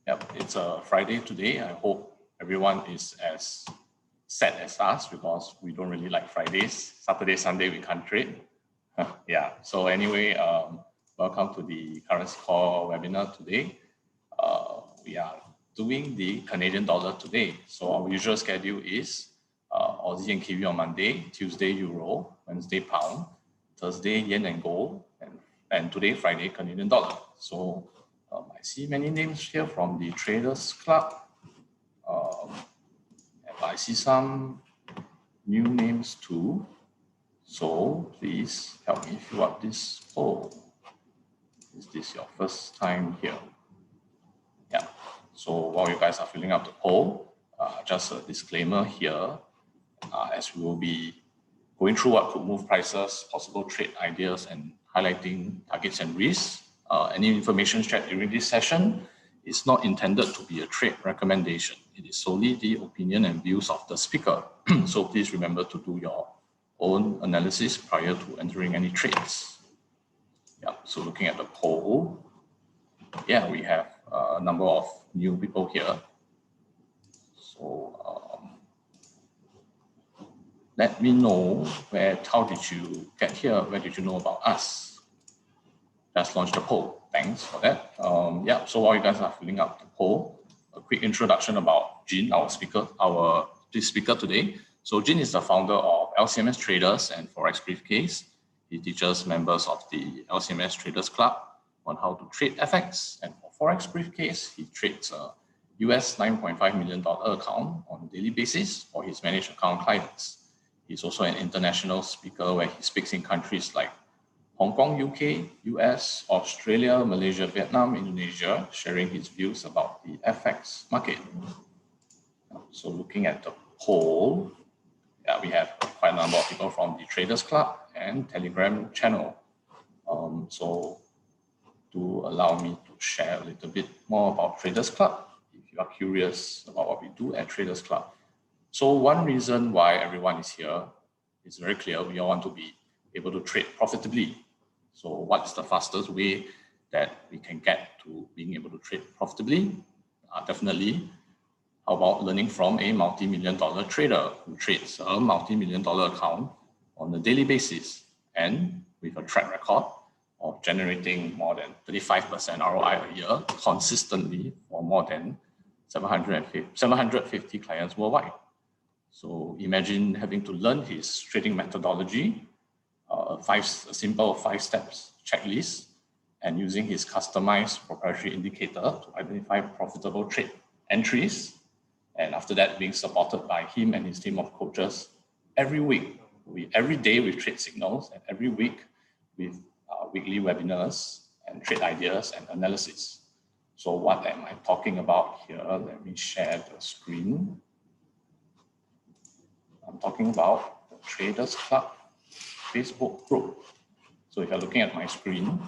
Yep, it's a Friday today. I hope everyone is as sad as us because we don't really like Fridays. Saturday, Sunday, we can't trade. Yeah, so anyway, welcome to the currency call webinar today. We are doing the Canadian dollar today. So our usual schedule is Aussie and Kiwi on Monday, Tuesday Euro, Wednesday Pound, Thursday Yen and Gold, and today Friday Canadian dollar. So I see many names here from the Traders Club. And I see some new names too. So please help me fill up this poll. Is this your first time here? Yeah. So while you guys are filling up the poll, just a disclaimer here, as we will be going through what could move prices, possible trade ideas, and highlighting targets and risks. Any information shared during this session is not intended to be a trade recommendation. It is solely the opinion and views of the speaker. So please remember to do your own analysis prior to entering any trades. Yeah, so looking at the poll, yeah, we have a number of new people here. So let me know how did you get here? Where did you know about us? Just launched the poll. Thanks for that. Yeah, so while you guys are filling up the poll, a quick introduction about Jin, our speaker today. So Jin is the founder of LCMS Traders and Forex Briefcase. He teaches members of the LCMS Traders Club on how to trade FX. And for Forex Briefcase, he trades a US $9.5 million account on a daily basis for his managed account clients. He's also an international speaker where he speaks in countries like Hong Kong, UK, US, Australia, Malaysia, Vietnam, Indonesia, sharing his views about the FX market. So looking at the poll, yeah, we have quite a number of people from the Traders Club and Telegram channel. So do allow me to share a little bit more about Traders Club if you are curious about what we do at Traders Club. So one reason why everyone is here is very clear. We all want to be able to trade profitably. So what's the fastest way that we can get to being able to trade profitably? Definitely, how about learning from a multi-million-dollar trader who trades a multi-million-dollar account on a daily basis and with a track record of generating more than 35% ROI a year consistently for more than 750 clients worldwide. So imagine having to learn his trading methodology, a simple 5 steps checklist, and using his customized proprietary indicator to identify profitable trade entries. And after that, being supported by him and his team of coaches every week, every day with trade signals, and every week with weekly webinars and trade ideas and analysis. So what am I talking about here? Let me share the screen. I'm talking about the Traders Club Facebook group. So if you're looking at my screen,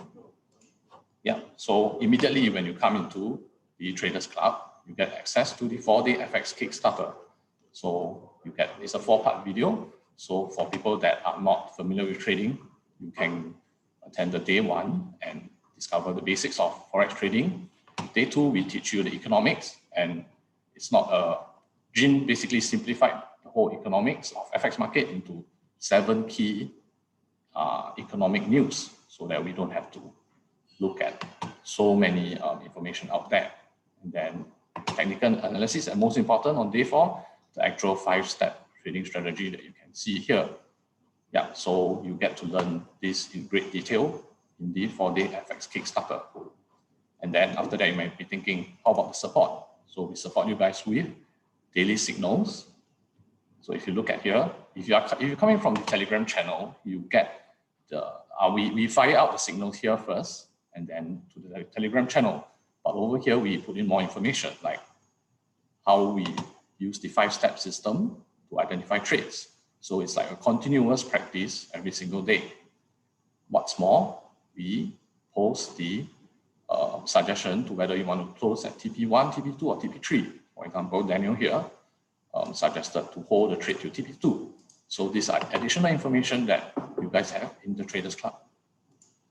yeah, so immediately when you come into the Traders Club, you get access to the 4-day FX Kickstarter. So it's a 4-part video. So for people that are not familiar with trading, you can attend the day 1 and discover the basics of Forex trading. Day 2, we teach you the economics, and it's not Jin basically simplified the whole economics of FX market into 7 key economic news so that we don't have to look at so many information out there. And then technical analysis, and most important on day 4, the actual 5-step trading strategy that you can see here. Yeah, so you get to learn this in great detail in the 4-day FX Kickstarter. And then after that, you might be thinking, how about the support? So we support you guys with daily signals. So if you look at here, if you're coming from the Telegram channel, you get we fire out the signals here first and then to the Telegram channel. But over here, we put in more information like how we use the 5-step system to identify trades. So it's like a continuous practice every single day. What's more, we post the suggestion to whether you want to close at TP1, TP2, or TP3. For example, Daniel here suggested to hold the trade to TP2. So these are additional information that you guys have in the Traders Club.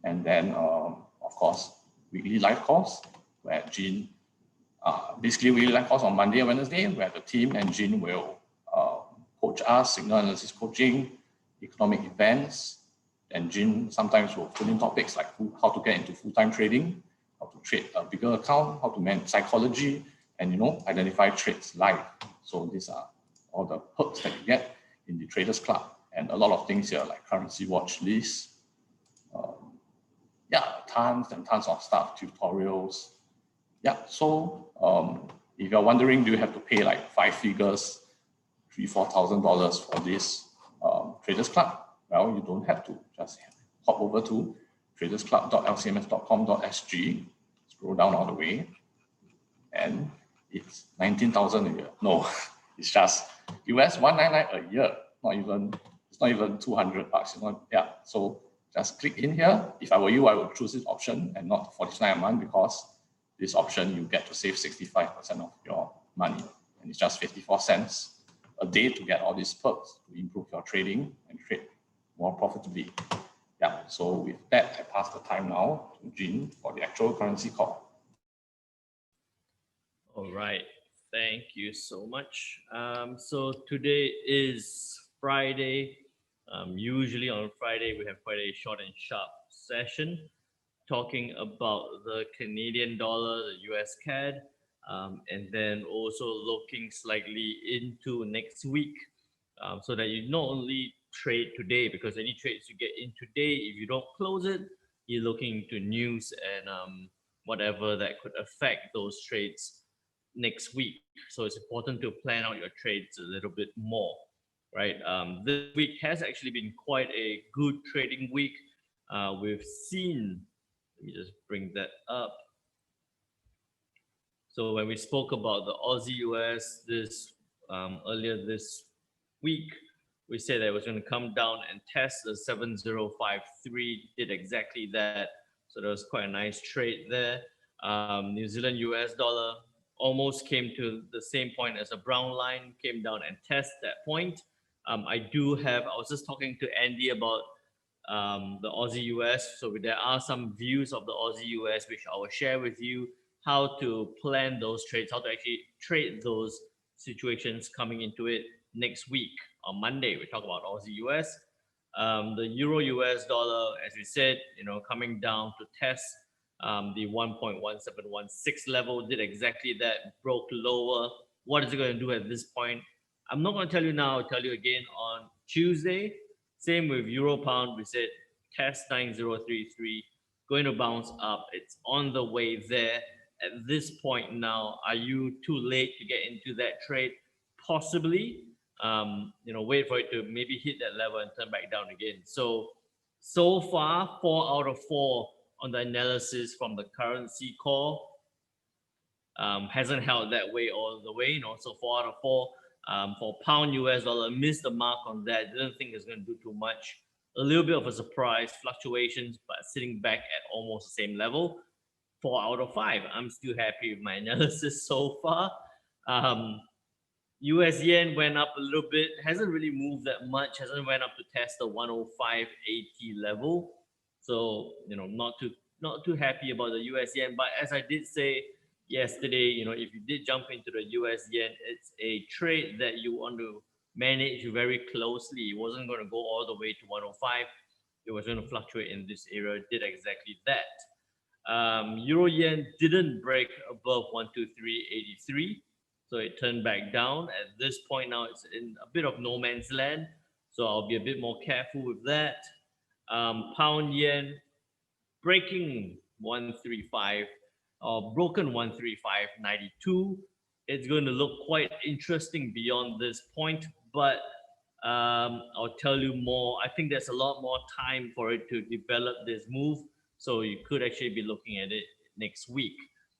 And then, of course, weekly live calls where Jin Basically, we like course on Monday and Wednesday, where the team and Jin will coach us, signal analysis coaching, economic events, and Jin sometimes will put in topics like how to get into full-time trading, how to trade a bigger account, how to manage psychology, and identify trades live. So these are all the perks that you get in the Traders Club, and a lot of things here like currency watch lists, tons and tons of stuff, tutorials. So if you're wondering, do you have to pay like 5 figures, $3,000-4,000 for this Traders Club? Well, you don't have to. Just hop over to tradersclub.lcms.com.sg, scroll down all the way, and it's 19,000 a year. No, it's just US 199 a year. It's not even $200. So just click in here. If I were you, I would choose this option and not $49 a month, because this option you get to save 65% of your money, and it's just 54 cents a day to get all these perks to improve your trading and trade more profitably. So with that, I pass the time now to Jin for the actual currency call. All right, thank you so much. So today is Friday. Usually on Friday, we have quite a short and sharp session talking about the Canadian dollar, the US CAD, and then also looking slightly into next week, so that you not only trade today, because any trades you get in today, if you don't close it, you're looking into news and whatever that could affect those trades next week. So it's important to plan out your trades a little bit more, right? This week has actually been quite a good trading week. We've seen, let me just bring that up. So when we spoke about the Aussie US this earlier this week, we said that it was going to come down and test the 7053, did exactly that. So there was quite a nice trade there. New Zealand US dollar almost came to the same point as a brown line, came down and test that point. I was just talking to Andy about the Aussie US. So there are some views of the Aussie US which I will share with you, how to plan those trades, how to actually trade those situations coming into it next week. On Monday, we talk about Aussie US. The Euro US dollar, as we said, coming down to test the 1.1716 level, did exactly that, broke lower. What is it going to do at this point? I'm not going to tell you now, I'll tell you again on Tuesday. Same with Euro Pound, we said test 9033, going to bounce up. It's on the way there. At this point now, are you too late to get into that trade? Possibly. Wait for it to maybe hit that level and turn back down again. So far, 4 out of 4 on the analysis from the currency call. Hasn't held that way all the way. So 4 out of 4 for pound US dollar, missed the mark on that. Didn't think it's going to do too much. A little bit of a surprise, fluctuations, but sitting back at almost the same level. 4 out of 5. I'm still happy with my analysis so far. US yen went up a little bit, hasn't really moved that much, hasn't went up to test the 105.80 level. So, not too happy about the US yen. But as I did say yesterday, if you did jump into the US yen, it's a trade that you want to manage very closely. It wasn't going to go all the way to 105. It was going to fluctuate in this area. It did exactly that. Euro yen didn't break above 123.83. So it turned back down. At this point now, it's in a bit of no man's land. So I'll be a bit more careful with that. Pound yen breaking 135 or broken 135.92. It's going to look quite interesting beyond this point, but I'll tell you more. I think there's a lot more time for it to develop this move. So you could actually be looking at it next week.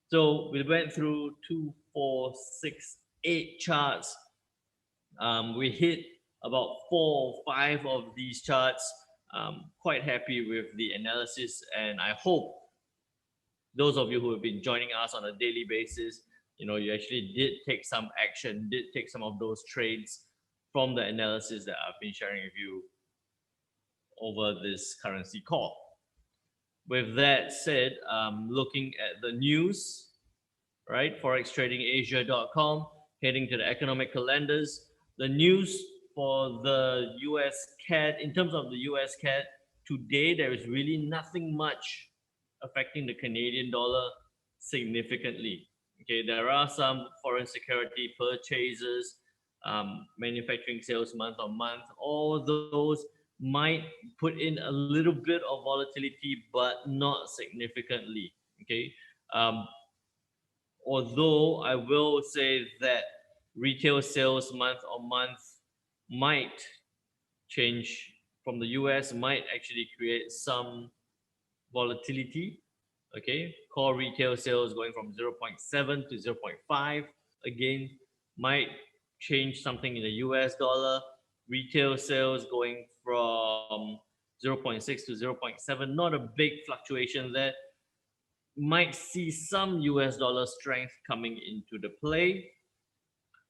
So we went through 2, 4, 6, 8 charts. We hit about 4 or 5 of these charts. Quite happy with the analysis, and I hope those of you who have been joining us on a daily basis, you actually did take some action, did take some of those trades from the analysis that I've been sharing with you over this currency call. With that said, looking at the news, right? ForexTradingAsia.com, heading to the economic calendars. The news for the US CAD, in terms of the US CAD, today there is really nothing much affecting the Canadian dollar significantly. Okay, there are some foreign security purchases, manufacturing sales month on month. All those might put in a little bit of volatility, but not significantly. Okay, um, although I will say that retail sales month on month might change from the US, might actually create some volatility. Okay, core retail sales going from 0.7 to 0.5 again might change something in the US dollar. Retail sales going from 0.6 to 0.7, not a big fluctuation there. Might see some US dollar strength coming into the play,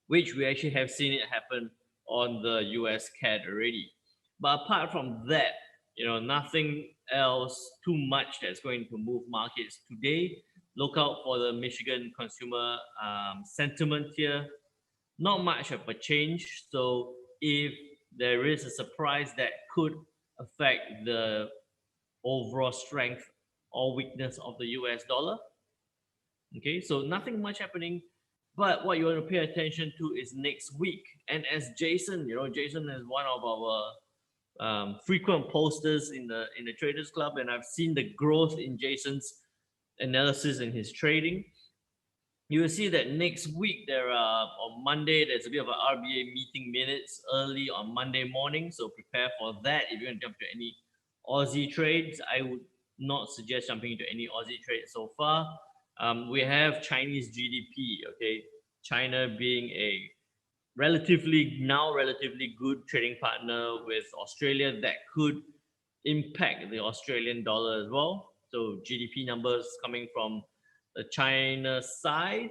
which we actually have seen it happen on the US CAD already. But apart from that, nothing else too much that's going to move markets today. Look out for the Michigan consumer sentiment here. Not much of a change. So if there is a surprise that could affect the overall strength or weakness of the US dollar, okay, so nothing much happening. But what you want to pay attention to is next week. And as Jason, Jason is one of our frequent posters in the Traders Club, and I've seen the growth in Jason's analysis and his trading. You will see that next week on Monday there's a bit of an RBA meeting minutes early on Monday morning, so prepare for that. If you're going to jump to any Aussie trades, I would not suggest jumping into any Aussie trades so far. We have Chinese GDP, okay, China being a relatively good trading partner with Australia that could impact the Australian dollar as well. So GDP numbers coming from the China side.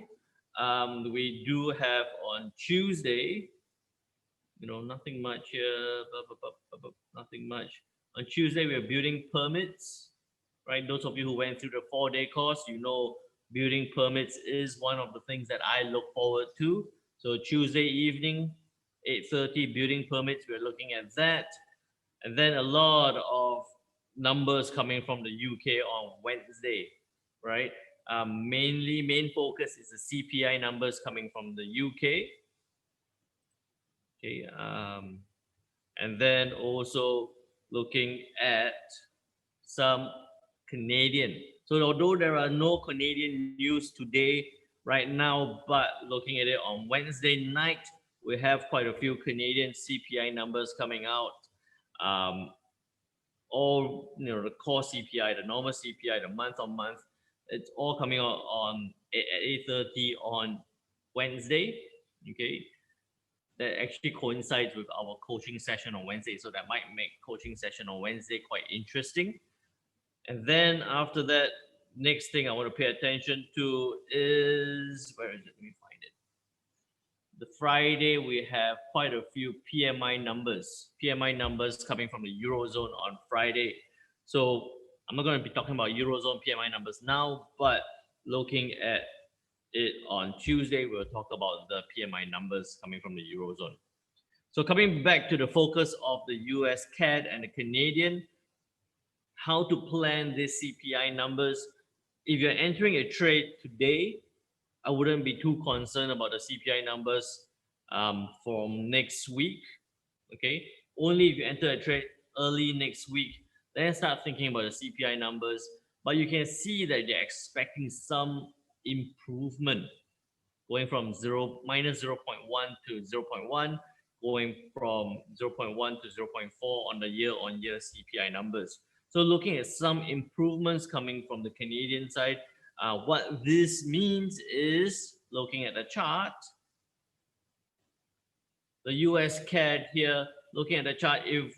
We do have on Tuesday, nothing much here, nothing much. On Tuesday, we're building permits, right? Those of you who went through the 4-day course, building permits is one of the things that I look forward to. So Tuesday evening, 8:30, building permits, we're looking at that. And then a lot of numbers coming from the UK on Wednesday, right? Main focus is the CPI numbers coming from the UK. Okay, and then also looking at some Canadian. So although there are no Canadian news today right now, but looking at it on Wednesday night, we have quite a few Canadian CPI numbers coming out. All the core CPI, the normal CPI, the month on month, it's all coming out at 8:30 on Wednesday. Okay, that actually coincides with our coaching session on Wednesday, so that might make coaching session on Wednesday quite interesting. And then after that, next thing I want to pay attention to is, where is it? Let me find it. The Friday, we have quite a few PMI numbers coming from the Eurozone on Friday. So I'm not going to be talking about Eurozone PMI numbers now, but looking at it on Tuesday, we'll talk about the PMI numbers coming from the Eurozone. So coming back to the focus of the US CAD and the Canadian, how to plan these CPI numbers. If you're entering a trade today, I wouldn't be too concerned about the CPI numbers from next week. Okay, only if you enter a trade early next week, then start thinking about the CPI numbers. But you can see that they're expecting some improvement, going from minus 0.1 to 0.1, going from 0.1 to 0.4 on the year-on-year CPI numbers. So looking at some improvements coming from the Canadian side. What this means is, looking at the chart, the US CAD here, looking at the chart, if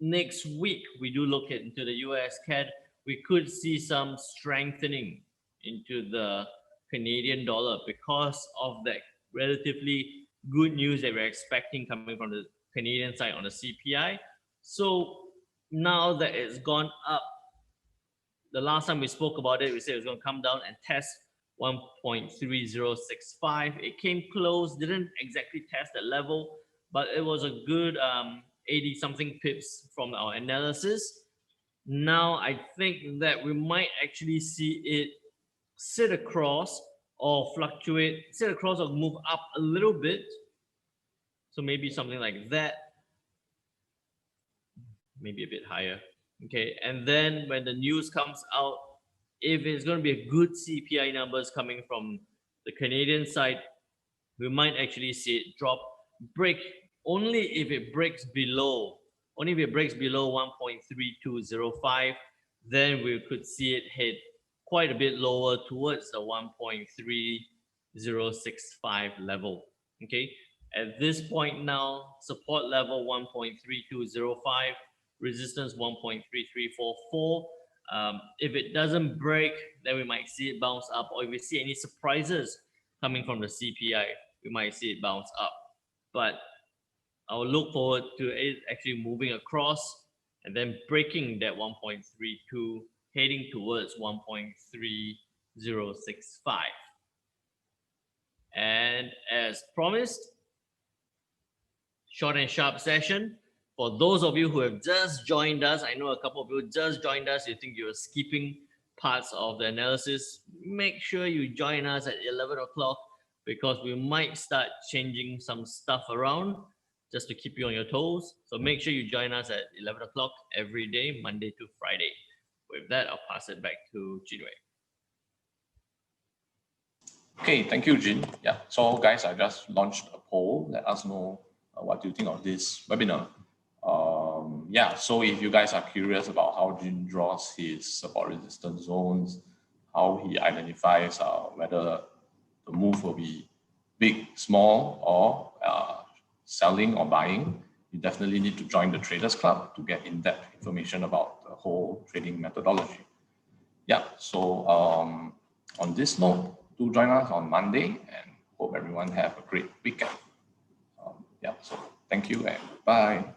next week we do look into the US CAD, we could see some strengthening into the Canadian dollar because of that relatively good news that we're expecting coming from the Canadian side on the CPI. So now that it's gone up, the last time we spoke about it, we said it was going to come down and test 1.3065. It came close, didn't exactly test that level, but it was a good 80 something pips from our analysis. Now I think that we might actually see it sit across or fluctuate, sit across or move up a little bit. So maybe something like that, maybe a bit higher. Okay, and then when the news comes out, if it's going to be a good CPI numbers coming from the Canadian side, we might actually see it drop, break only if it breaks below, 1.3205, then we could see it hit quite a bit lower towards the 1.3065 level. Okay, at this point now, support level 1.3205, resistance 1.3344. If it doesn't break, then we might see it bounce up, or if we see any surprises coming from the CPI, we might see it bounce up. But I'll look forward to it actually moving across and then breaking that 1.32, heading towards 1.3065. And as promised, short and sharp session. For those of you who have just joined us, I know a couple of you just joined us, you think you're skipping parts of the analysis, make sure you join us at 11 o'clock because we might start changing some stuff around just to keep you on your toes. So make sure you join us at 11 o'clock every day, Monday to Friday. With that, I'll pass it back to Jinwei. Okay, thank you, Jin. Yeah, so guys, I just launched a poll. Let us know what do you think of this webinar. Yeah, so if you guys are curious about how Jin draws his support resistance zones, how he identifies whether the move will be big, small, or selling or buying, you definitely need to join the Traders Club to get in-depth information about the whole trading methodology. Yeah, so on this note, do join us on Monday and hope everyone have a great weekend. Yeah, so thank you and bye.